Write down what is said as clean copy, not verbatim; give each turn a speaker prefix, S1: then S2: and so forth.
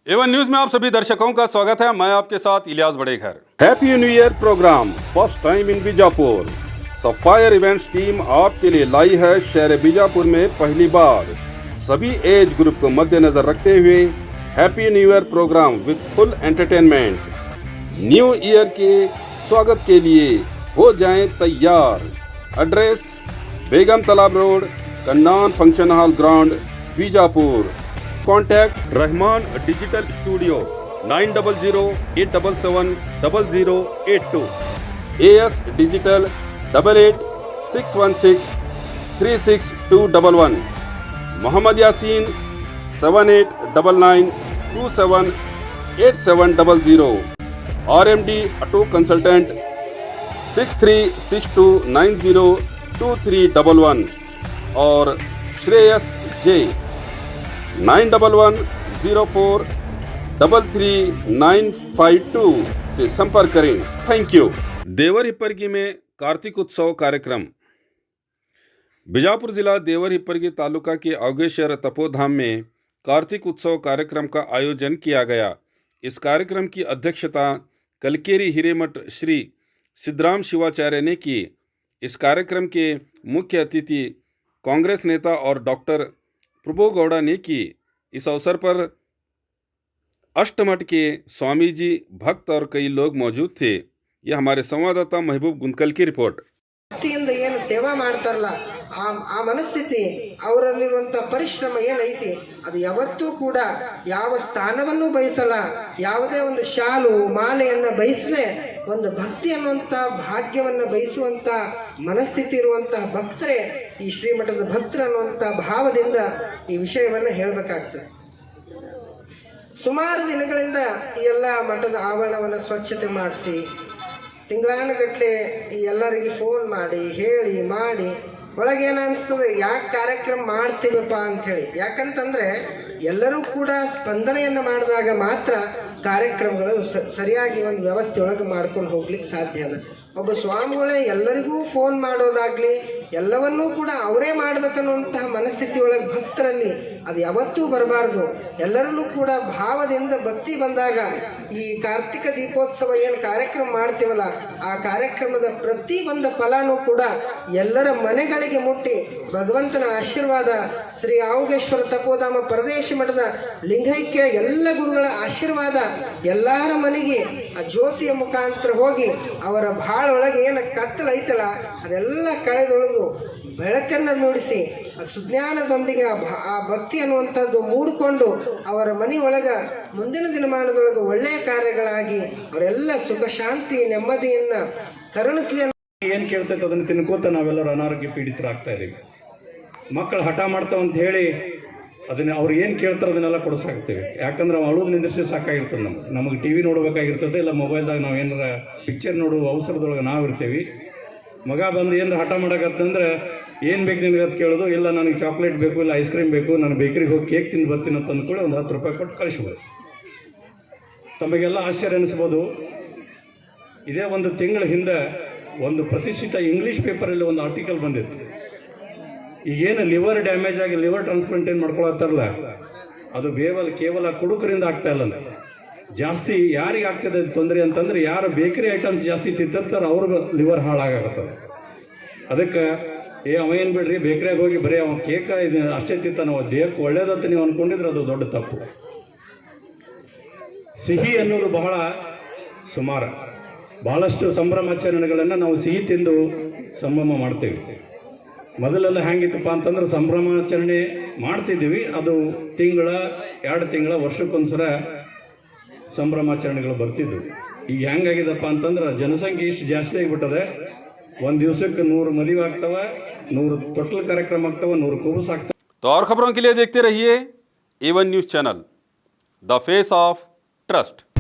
S1: Avon news में आप सभी दर्शकों का स्वागत है। मैं आपके साथ Ilyas Badeghar.
S2: Happy new year programme first time in Bijapur. Sapphire Events team आपके लिए लाई है शहर बीजापुर में पहली बार। सभी एज ग्रुप को मद्देनजर रखते हुए happy new year programme with full entertainment. New year के स्वागत के लिए हो जाएं तैयार। Address Begum Talab road, Kannan function hall ground, Bijapur. Contact Rahman digital studio 9008770082, AS digital 8861636211, Mohammed Yasin 7899278700, RMD auto consultant 6362902311 और श्रेयस जे 9110433952 से संपर्क करें। Thank you. देवर हिप्परगी में कार्तिक उत्सव कार्यक्रम। बीजापुर जिला देवर हिप्परगी तालुका के अवगेश्वर तपोधाम में कार्तिक उत्सव कार्यक्रम का आयोजन किया गया। इस कार्यक्रम की अध्यक्षता कलकेरी हिरेमठ श्री सिद्धराम शिवाचार्य ने की। इस कार्यक्रम के मुख्य अतिथि कांग्रेस नेता और डॉक्टर प्रभु गौड़ा ने की। इस अवसर पर अष्टमठ के स्वामी जी, भक्त और कई लोग मौजूद थे। यह हमारे संवाददाता महबूब गुंदकल की रिपोर्ट।
S3: ಭಕ್ತಿಯಿಂದ ಏನು ಸೇವಾ ಮಾಡ್ತಾರಲ್ಲ ಆ ಮನಸ್ಥಿತಿ, ಅವರಲ್ಲಿರುವಂಥ ಪರಿಶ್ರಮ ಏನೈತಿ ಅದು ಯಾವತ್ತೂ ಕೂಡ ಯಾವ ಸ್ಥಾನವನ್ನು ಬಯಸಲ್ಲ. ಯಾವುದೇ ಒಂದು ಶಾಲು ಮಾಲೆಯನ್ನು ಬಯಸದೆ ಒಂದು ಭಕ್ತಿ ಅನ್ನುವಂಥ ಭಾಗ್ಯವನ್ನು ಬಯಸುವಂಥ ಮನಸ್ಥಿತಿ ಇರುವಂತಹ ಭಕ್ತರೇ ಈ ಶ್ರೀಮಠದ ಭಕ್ತರು ಅನ್ನುವಂಥ ಭಾವದಿಂದ ಈ ವಿಷಯವನ್ನು ಹೇಳಬೇಕಾಗ್ತದೆ. ಸುಮಾರು ದಿನಗಳಿಂದ ಈ ಎಲ್ಲ ಮಠದ ಆವರಣವನ್ನು ಸ್ವಚ್ಛತೆ ಮಾಡಿಸಿ ತಿಂಗಳಾನುಗಟ್ಟಲೆ ಎಲ್ಲರಿಗೆ ಫೋನ್ ಮಾಡಿ ಹೇಳಿ ಮಾಡಿ ಒಳಗೇನು ಅನಿಸ್ತದೆ, ಯಾಕೆ ಕಾರ್ಯಕ್ರಮ ಮಾಡ್ತೀವಪ್ಪ ಅಂಥೇಳಿ. ಯಾಕಂತಂದರೆ ಎಲ್ಲರೂ ಕೂಡ ಸ್ಪಂದನೆಯನ್ನು ಮಾಡಿದಾಗ ಮಾತ್ರ ಕಾರ್ಯಕ್ರಮಗಳು ಸರಿಯಾಗಿ ಒಂದು ವ್ಯವಸ್ಥೆ ಒಳಗೆ ಮಾಡ್ಕೊಂಡು ಹೋಗ್ಲಿಕ್ಕೆ ಸಾಧ್ಯ ಅದ. ಒಬ್ಬ ಸ್ವಾಮಿಗಳೇ ಎಲ್ಲರಿಗೂ ಫೋನ್ ಮಾಡೋದಾಗಲಿ ಎಲ್ಲವನ್ನೂ ಕೂಡ ಅವರೇ ಮಾಡಬೇಕನ್ನುವಂತಹ ಮನಸ್ಥಿತಿ ಒಳಗೆ ಭಕ್ತರಲ್ಲಿ ಅದು ಯಾವತ್ತೂ ಬರಬಾರ್ದು. ಎಲ್ಲರಲ್ಲೂ ಕೂಡ ಭಾವದಿಂದ ಭಕ್ತಿ ಬಂದಾಗ ಈ ಕಾರ್ತಿಕ ದೀಪೋತ್ಸವ ಏನು ಕಾರ್ಯಕ್ರಮ ಮಾಡ್ತೀವಲ್ಲ ಆ ಕಾರ್ಯಕ್ರಮದ ಪ್ರತಿ ಒಂದು ಫಲನೂ ಕೂಡ ಎಲ್ಲರ ಮನೆಗಳಿಗೆ ಮುಟ್ಟಿ ಭಗವಂತನ ಆಶೀರ್ವಾದ, ಶ್ರೀ ಆವುಗೇಶ್ವರ ತಪೋಧಾಮ ಪರದೇಶಿ ಮಠದ ಲಿಂಗೈಕ್ಯ ಎಲ್ಲ ಗುರುಗಳ ಆಶೀರ್ವಾದ ಎಲ್ಲರ ಮನೆಗೆ ಆ ಜ್ಯೋತಿಯ ಮುಖಾಂತರ ಹೋಗಿ ಅವರ ಬಾಳೊಳಗೆ ಏನು ಕತ್ತಲೈತಲ್ಲ ಅದೆಲ್ಲ ಕಳೆದೊಳಗು ಬೆಳಕನ್ನು ಮೂಡಿಸಿ ಸುಜ್ಞಾನದೊಂದಿಗೆ ಆ ಭಕ್ತಿ ಅನ್ನುವಂಥದ್ದು ಮೂಡಿಕೊಂಡು ಅವರ ಮನೆಯೊಳಗ ಮುಂದಿನ ದಿನಮಾನದೊಳಗೆ ಒಳ್ಳೆಯ ಕಾರ್ಯಗಳಾಗಿ ಅವರೆಲ್ಲ ಸುಖ ಶಾಂತಿ ನೆಮ್ಮದಿಯನ್ನ ಕರುಣಿಸ್ಲಿ.
S4: ಏನು ಕೇಳ್ತೈತೆ ಅದನ್ನು ತಿನ್ಕೋತ ನಾವೆಲ್ಲರೂ ಅನಾರೋಗ್ಯ ಪೀಡಿತರಾಗ್ತಾ ಇದೀವಿ. ಮಕ್ಕಳು ಹಠ ಮಾಡ್ತಾವಂತ ಹೇಳಿ ಅದನ್ನ ಅವ್ರು ಏನು ಕೇಳ್ತಾರೆ ಅದನ್ನೆಲ್ಲ ಕೊಡಿಸಾಕ್ತೀವಿ. ಯಾಕಂದ್ರೆ ನಾವು ಅಳೋದು ನಿಂದಿಸಿ ಸಾಕಾಗಿರ್ತದೆ. ನಮಗೆ ಟಿ ವಿ ನೋಡ್ಬೇಕಾಗಿರ್ತದೆ, ಇಲ್ಲ ಮೊಬೈಲ್ದಾಗ ನಾವು ಏನಾರ ಪಿಕ್ಚರ್ ನೋಡುವ ಅವಸರದೊಳಗೆ ನಾವು ಇರ್ತೀವಿ. ಮಗ ಬಂದು ಏನಾರ ಹಠ ಮಾಡೋಕತ್ತಂದ್ರೆ ಏನು ಬೇಕು ನಿನಗೆ ಅಂತ ಕೇಳೋದು, ಇಲ್ಲ ನನಗೆ ಚಾಕ್ಲೇಟ್ ಬೇಕು, ಇಲ್ಲ ಐಸ್ ಕ್ರೀಮ್ ಬೇಕು, ನಾನು ಬೇಕರಿಗೆ ಹೋಗಿ ಕೇಕ್ ತಿಂದು ಬರ್ತೀನಿ ಅಂತ ಅಂದ್ಕೊಳ್ಳಿ ಒಂದು 10 ರೂಪಾಯಿ ಕೊಟ್ಟು ಕಳಿಸ್ಬೋದು. ತಮಗೆಲ್ಲ ಆಶ್ಚರ್ಯ ಅನಿಸ್ಬೋದು. ಇದೇ ಒಂದು ತಿಂಗಳ ಹಿಂದೆ ಒಂದು ಪ್ರತಿಷ್ಠಿತ ಇಂಗ್ಲೀಷ್ ಪೇಪರಲ್ಲಿ ಒಂದು ಆರ್ಟಿಕಲ್ ಬಂದಿತ್ತು. ಈಗೇನು ಲಿವರ್ ಡ್ಯಾಮೇಜ್ ಆಗಿ ಲಿವರ್ ಟ್ರಾನ್ಸ್ಪ್ಲಾಂಟ್ ಏನು ಮಾಡ್ಕೊಳತ್ತಾರಲ್ಲ ಅದು ಕೇವಲ ಕುಡುಕರಿಂದ ಆಗ್ತಾ ಇಲ್ಲ. ಜಾಸ್ತಿ ಯಾರಿಗೆ ಆಗ್ತದೆ ತೊಂದರೆ ಅಂತಂದ್ರೆ ಯಾರು ಬೇಕರಿ ಐಟಮ್ಸ್ ಜಾಸ್ತಿ ತಿಂತಿರ್ತಾರೆ ಅವ್ರಿಗೆ ಲಿವರ್ ಹಾಳಾಗತ್ತದ. ಅದಕ್ಕೆ ಅವೇನು ಬಿಡ್ರಿ, ಬೇಕರಿಯಾಗಿ ಹೋಗಿ ಬರೀ ಅವ ಕೇಕ ಇದು ಅಷ್ಟೇ ತಿಂತಾನೆ, ದೇಹಕ್ಕೆ ಒಳ್ಳೇದಂತ ನೀವು ಅಂದ್ಕೊಂಡಿದ್ರೆ ಅದು ದೊಡ್ಡ ತಪ್ಪು. ಸಿಹಿ ಅನ್ನೋದು ಬಹಳ ಸುಮಾರು, ಬಹಳಷ್ಟು ಸಂಭ್ರಮಾಚರಣೆಗಳನ್ನು ನಾವು ಸಿಹಿ ತಿಂದು ಸಂಭ್ರಮ ಮಾಡ್ತೇವೆ. ಮೊದಲೆಲ್ಲ ಹೆಂಗಿತ್ತಪ್ಪ ಅಂತಂದ್ರೆ ಸಂಭ್ರಮಾಚರಣೆ ಮಾಡ್ತಿದ್ದೀವಿ, ಅದು ತಿಂಗಳ 2 ತಿಂಗಳ ವರ್ಷಕ್ಕೊಂದ್ಸಲ ಸಂಭ್ರಮಾಚರಣೆಗಳು ಬರ್ತಿದ್ವು. ಈಗ ಹೆಂಗಾಗಿದಪ್ಪ ಅಂತಂದ್ರೆ ಜನಸಂಖ್ಯೆ ಇಷ್ಟು ಜಾಸ್ತಿ ಆಗಿಬಿಟ್ಟದೆ. ಒಂದು ದಿವಸಕ್ಕೆ 100 ಮದುವೆ ಆಗ್ತವೆ, 100 ತೊಟ್ಲ ಕಾರ್ಯಕ್ರಮ ಆಗ್ತವೆ, 100 ಕುಬುಸ್ ಆಗ್ತವೆ.
S1: तो और खबरों के लिए देखते रहिए Avon news channel, the face of trust.